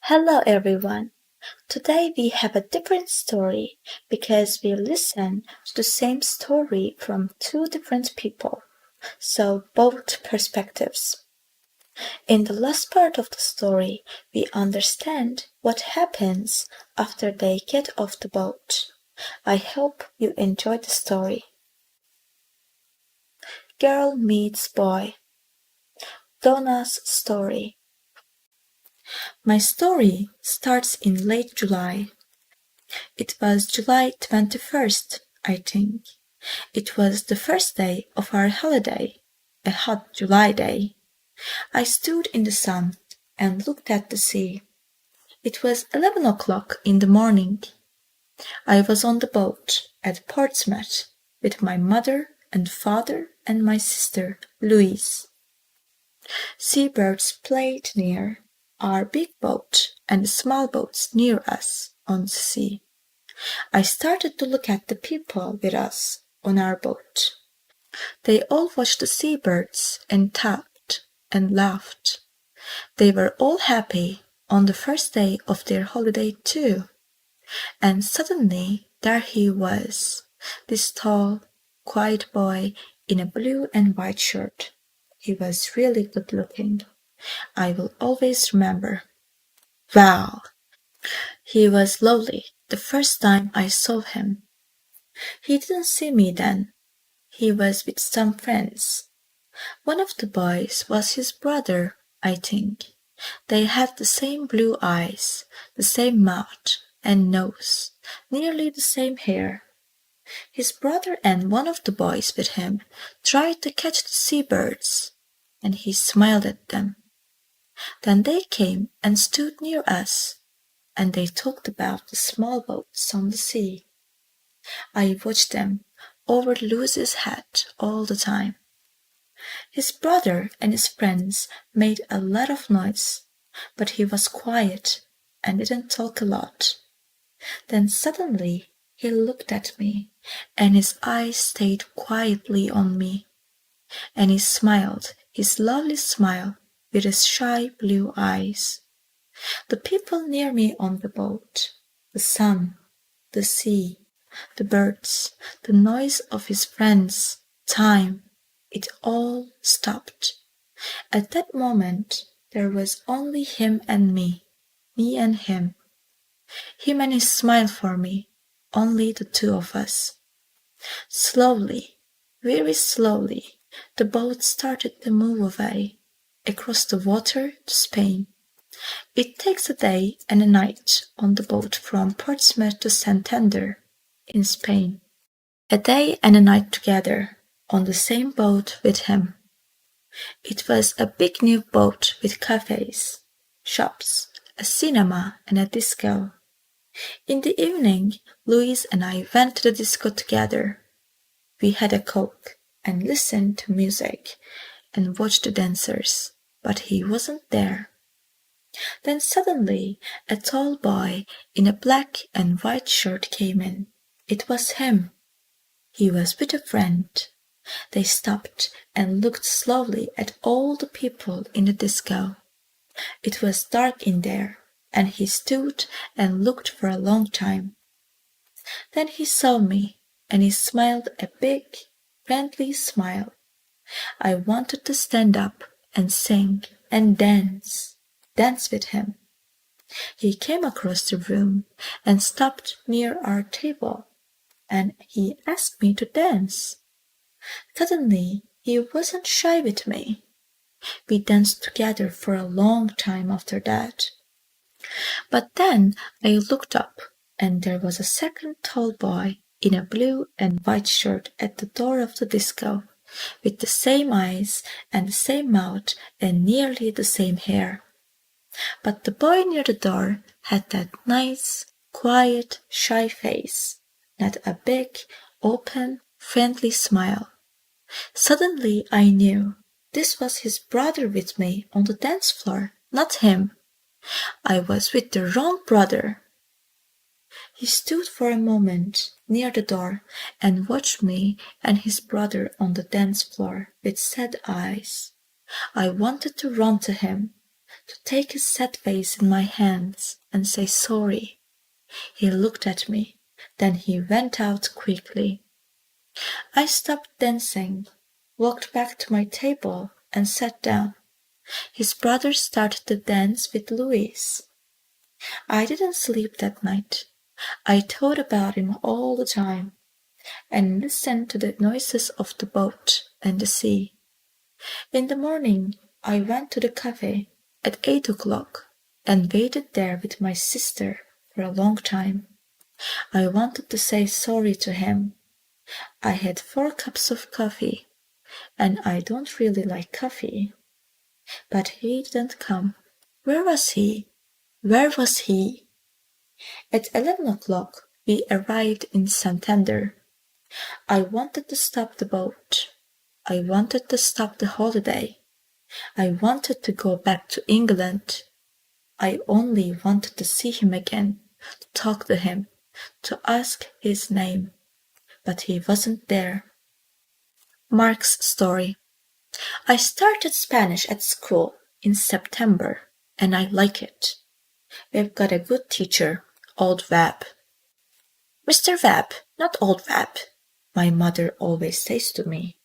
Hello everyone. Today we have a different story because we listen to the same story from two different people, so both perspectives. In the last part of the story, we understand what happens after they get off the boat. I hope you enjoyed the story. Girl meets boy. Donna's story. My story starts in late July. It was July 21st, I think. It was the first day of our holiday, a hot July day. I stood in the sun and looked at the sea. It was 11 o'clock in the morning. I was on the boat at Portsmouth with my mother and father and my sister, Louise. Seabirds played near our big boat and the small boats near us on the sea. I started to look at the people with us on our boat. They all watched the seabirds and talked and laughed. They were all happy on the first day of their holiday too. And suddenly there he was, this tall, quiet boy in a blue and white shirt. He was really good looking. I will always remember. Wow! He was lovely the first time I saw him. He didn't see me then. He was with some friends. One of the boys was his brother, I think. They had the same blue eyes, the same mouth and nose, nearly the same hair. His brother and one of the boys with him tried to catch the seabirds, and he smiled at them. Then they came and stood near us, and they talked about the small boats on the sea. I watched them over Louis's head all the time. His brother and his friends made a lot of noise, but he was quiet and didn't talk a lot. Then suddenly he looked at me, and his eyes stayed quietly on me, and he smiled his lovely smile with his shy blue eyes. The people near me on the boat, the sun, the sea, the birds, the noise of his friends, time, it all stopped. At that moment there was only him and me and him. Him and his smile for me, only the two of us. Slowly, very slowly, the boat started to move away, across the water to Spain. It takes a day and a night on the boat from Portsmouth to Santander, in Spain. A day and a night together, on the same boat with him. It was a big new boat with cafes, shops, a cinema and a disco. In the evening, Louise and I went to the disco together. We had a coke and listened to music and watched the dancers, but he wasn't there. Then suddenly a tall boy in a black and white shirt came in. It was him. He was with a friend. They stopped and looked slowly at all the people in the disco. It was dark in there, and he stood and looked for a long time. Then he saw me, and he smiled a big, friendly smile. I wanted to stand up and sing and dance with him. He came across the room and stopped near our table, and he asked me to dance. Suddenly he wasn't shy with me. We danced together for a long time after that. But then I looked up, and there was a second tall boy in a blue and white shirt at the door of the disco, with the same eyes and the same mouth and nearly the same hair. But the boy near the door had that nice, quiet, shy face, not a big, open, friendly smile. Suddenly I knew this was his brother with me on the dance floor, not him. I was with the wrong brother. He stood for a moment near the door and watched me and his brother on the dance floor with sad eyes. I wanted to run to him, to take his sad face in my hands and say sorry. He looked at me, then he went out quickly. I stopped dancing, walked back to my table, and sat down. His brother started to dance with Louise. I didn't sleep that night. I thought about him all the time and listened to the noises of the boat and the sea. In the morning, I went to the cafe at 8 o'clock and waited there with my sister for a long time. I wanted to say sorry to him. I had 4 cups of coffee, and I don't really like coffee. But he didn't come. Where was he? Where was he? At 11 o'clock, we arrived in Santander. I wanted to stop the boat. I wanted to stop the holiday. I wanted to go back to England. I only wanted to see him again, to talk to him, to ask his name. But he wasn't there. Mark's story. I started Spanish at school in September, and I like it. We've got a good teacher, Old Webb. Mr. Webb, not Old Webb, my mother always says to me.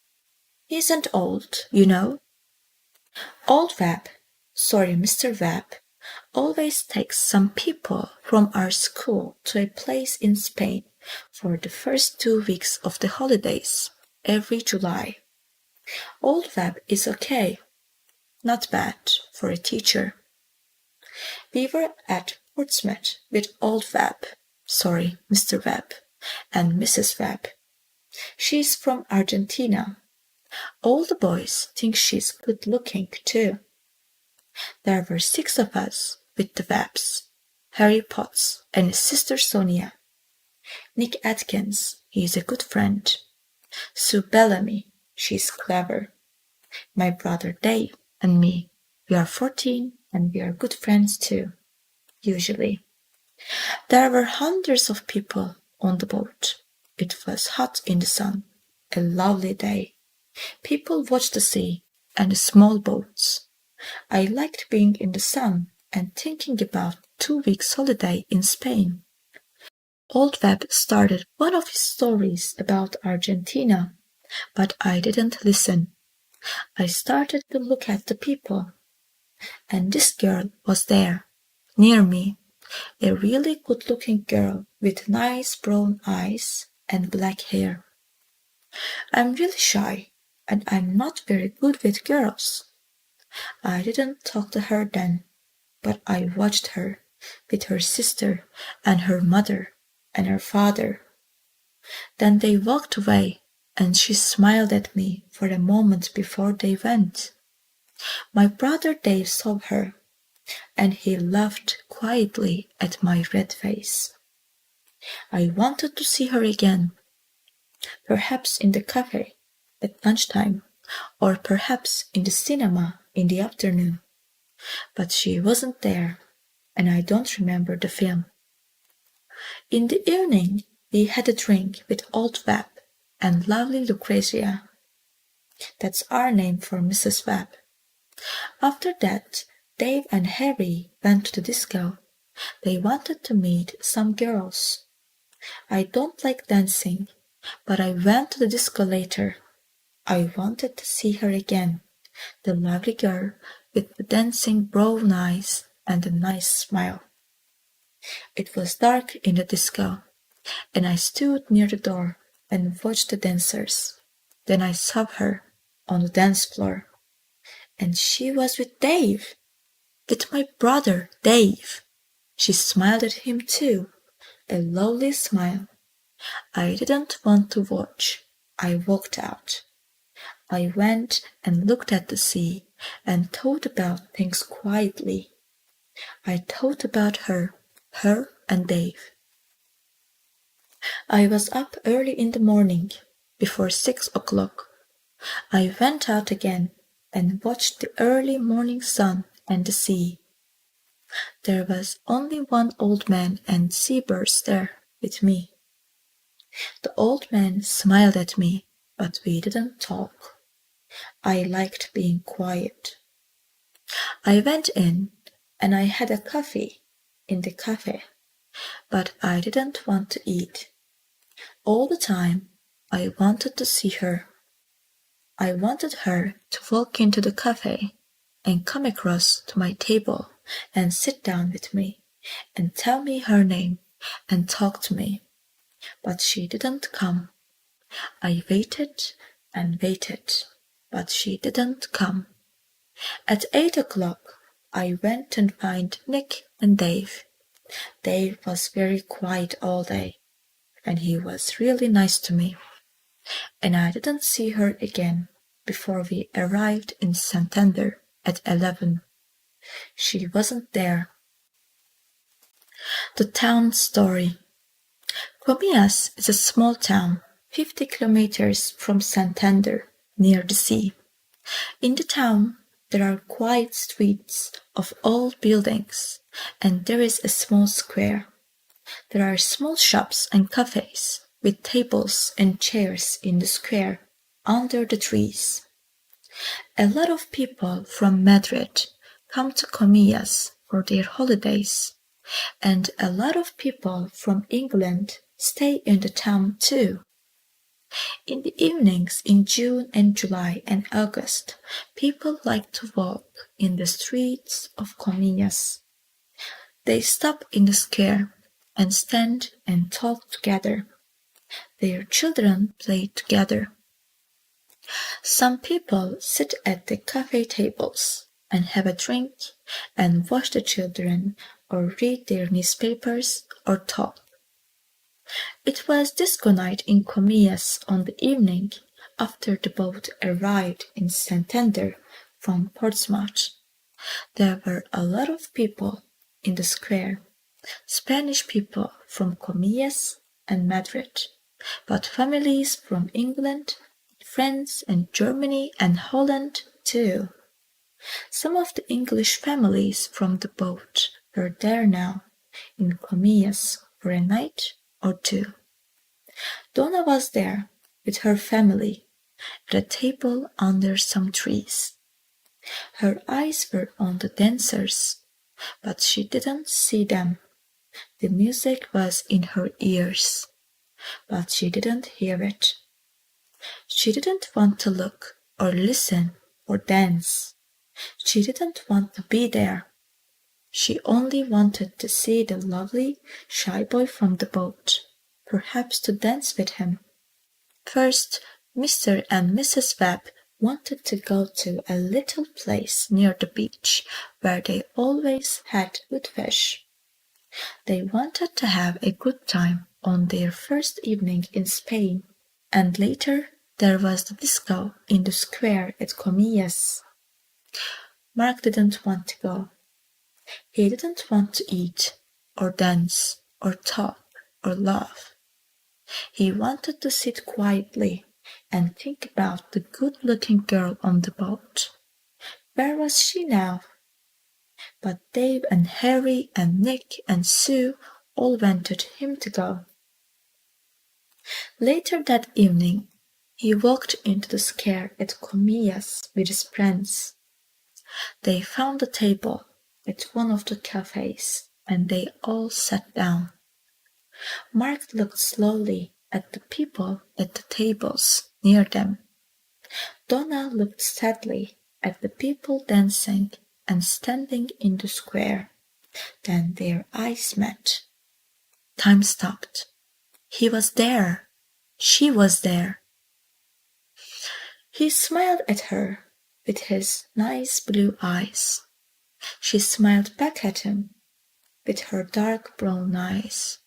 He isn't old, you know. Old Webb, sorry, Mr. Webb, always takes some people from our school to a place in Spain for the first 2 weeks of the holidays, every July. Old Webb is okay, not bad for a teacher. We were at Portsmouth with Old Webb, sorry, Mr. Webb, and Mrs. Webb. She's from Argentina. All the boys think she's good-looking, too. There were 6 of us with the Webbs, Harry Potts and his sister Sonia. Nick Atkins, he's a good friend. Sue Bellamy, she's clever. My brother Dave and me, we are 14 and we are good friends too, usually. There were hundreds of people on the boat. It was hot in the sun, a lovely day. People watched the sea and the small boats. I liked being in the sun and thinking about 2 weeks holiday in Spain. Old Webb started one of his stories about Argentina, but I didn't listen. I started to look at the people, and this girl was there, near me, a really good-looking girl with nice brown eyes and black hair. I'm really shy, and I'm not very good with girls. I didn't talk to her then, but I watched her with her sister and her mother and her father. Then they walked away, and she smiled at me for a moment before they went. My brother Dave saw her, and he laughed quietly at my red face. I wanted to see her again, perhaps in the cafe at lunchtime, or perhaps in the cinema in the afternoon. But she wasn't there, and I don't remember the film. In the evening, we had a drink with Old Webb and lovely Lucrezia. That's our name for Mrs. Webb. After that, Dave and Harry went to the disco. They wanted to meet some girls. I don't like dancing, but I went to the disco later. I wanted to see her again, the lovely girl with the dancing brown eyes and a nice smile. It was dark in the disco, and I stood near the door and watched the dancers. Then I saw her on the dance floor, and she was with Dave, with my brother Dave. She smiled at him too, a lovely smile. I didn't want to watch. I walked out. I went and looked at the sea and thought about things quietly. I thought about her and Dave. I was up early in the morning, before 6 o'clock. I went out again and watched the early morning sun and the sea. There was only one old man and seabirds there with me. The old man smiled at me, but we didn't talk. I liked being quiet. I went in and I had a coffee in the cafe, but I didn't want to eat. All the time, I wanted to see her. I wanted her to walk into the cafe and come across to my table and sit down with me and tell me her name and talk to me. But she didn't come. I waited and waited, but she didn't come. At 8 o'clock, I went and found Nick and Dave. Dave was very quiet all day, and he was really nice to me. And I didn't see her again before we arrived in Santander at 11. She wasn't there. The town story. Comillas is a small town, 50 kilometers from Santander, near the sea. In the town, there are quiet streets of old buildings, and there is a small square. There are small shops and cafes with tables and chairs in the square under the trees. A lot of people from Madrid come to Comillas for their holidays, and a lot of people from England stay in the town too. In the evenings in June and July and August, people like to walk in the streets of Comillas. They stop in the square and stand and talk together. Their children play together. Some people sit at the cafe tables and have a drink and watch the children or read their newspapers or talk. It was disco night in Comillas on the evening after the boat arrived in Santander from Portsmouth. There were a lot of people in the square, Spanish people from Comillas and Madrid, but families from England, France and Germany and Holland too. Some of the English families from the boat were there now, in Comillas for a night or two. Donna was there with her family at a table under some trees. Her eyes were on the dancers, but she didn't see them. The music was in her ears, but she didn't hear it. She didn't want to look or listen or dance. She didn't want to be there. She only wanted to see the lovely, shy boy from the boat, perhaps to dance with him. First, Mr. and Mrs. Webb wanted to go to a little place near the beach where they always had good fish. They wanted to have a good time on their first evening in Spain, and later there was the disco in the square at Comillas. Mark didn't want to go. He didn't want to eat, or dance, or talk, or laugh. He wanted to sit quietly and think about the good-looking girl on the boat. Where was she now? But Dave and Harry and Nick and Sue all wanted him to go. Later that evening, he walked into the square at Comillas with his friends. They found a table at one of the cafes, and they all sat down. Mark looked slowly at the people at the tables near them. Donna looked sadly at the people dancing and standing in the square. Then their eyes met. Time stopped. He was there. She was there. He smiled at her with his nice blue eyes. She smiled back at him with her dark brown eyes.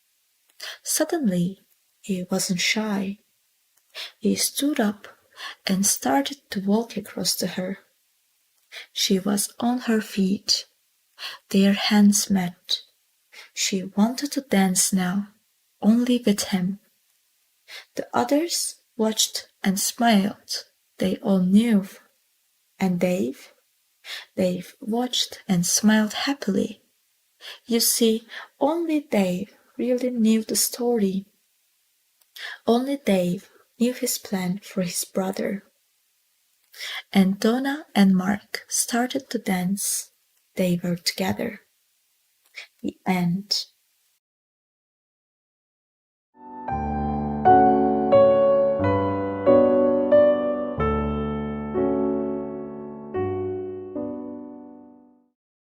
Suddenly, he wasn't shy. He stood up and started to walk across to her. She was on her feet. Their hands met. She wanted to dance now, only with him. The others watched and smiled. They all knew. And Dave? Dave watched and smiled happily. You see, only Dave really knew the story. Only Dave knew his plan for his brother. And Donna and Mark started to dance. They were together. The end.